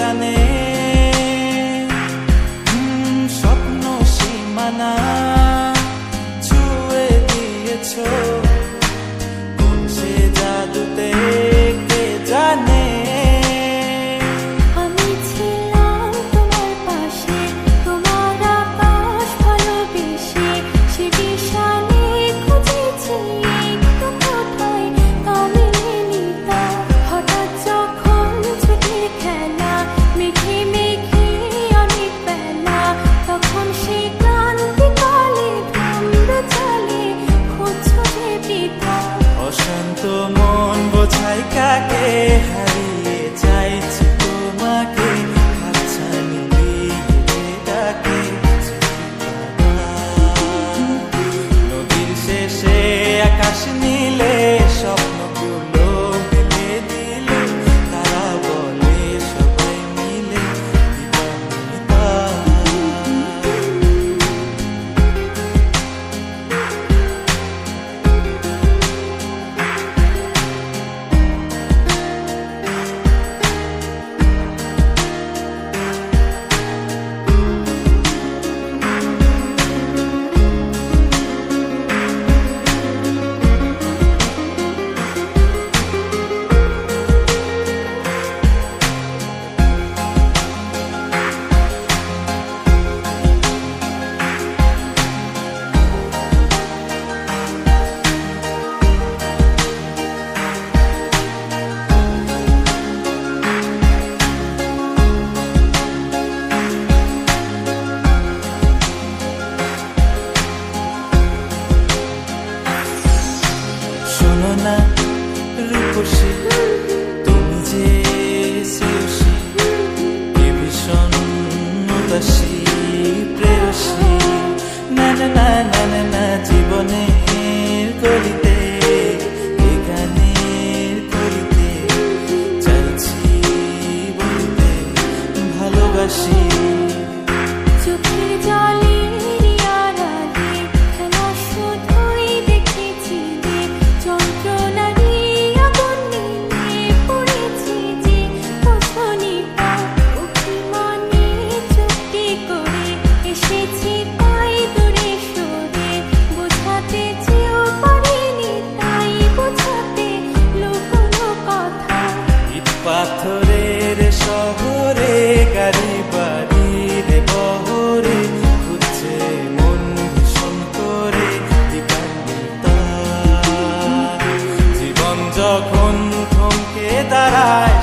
জানে স্বপ্ন সীমানা ছুঁয়ে দিয়েছ কোন সে জাদুতে কে জানে। আমি ছিলাম তোমার পাশে, তোমার আকাশ ভালোবেসে, সে দিশানে খুঁজেছি একটু কোথায় তা মেলেনি তা। হঠাৎ যখন ছুটে খেলা মেঘে মেঘে অনেক বেলা, তখন সে ক্লান্তিকালে ভ্রম্র চালে খুঁজছো যে পিতা। অশান্ত মন বোঝাই কাকে হারিয়ে চাইছি তোমাকে হাতছানি দিয়ে ডাকে নদীর শেষে আকাশ নীলে স্বপ্নগুলো মেলে দিলে তারা বলে সবাই মিলে দিবানিতা। শোনো না রূপসী তুমি যে শ্রেয়সী কে ভীষণ উদাসী প্রেয়সী না না না না না না জীবনের গলিতে এ গানের করিতে চাইছি বলতে ভালোবাসি। চোখের জলের আড়ালে খেলা শুধুই দেখেছি যে, যন্ত্রণারই আগুন নিয়ে পড়েছি যে বোঝনি তা। অভিমানে চুক্তি করে এসেছি তাই দূরে সরে, বোঝাতে চেয়েও পারিনি তাই বোঝাতে লুকোনো কথা। ইট পাথরের শহরে গাড়ি বাড়ির বহরে খুঁজছে মন ভীষণ করে দিবানিতা। জীবন যখন থমকে দাঁড়ায়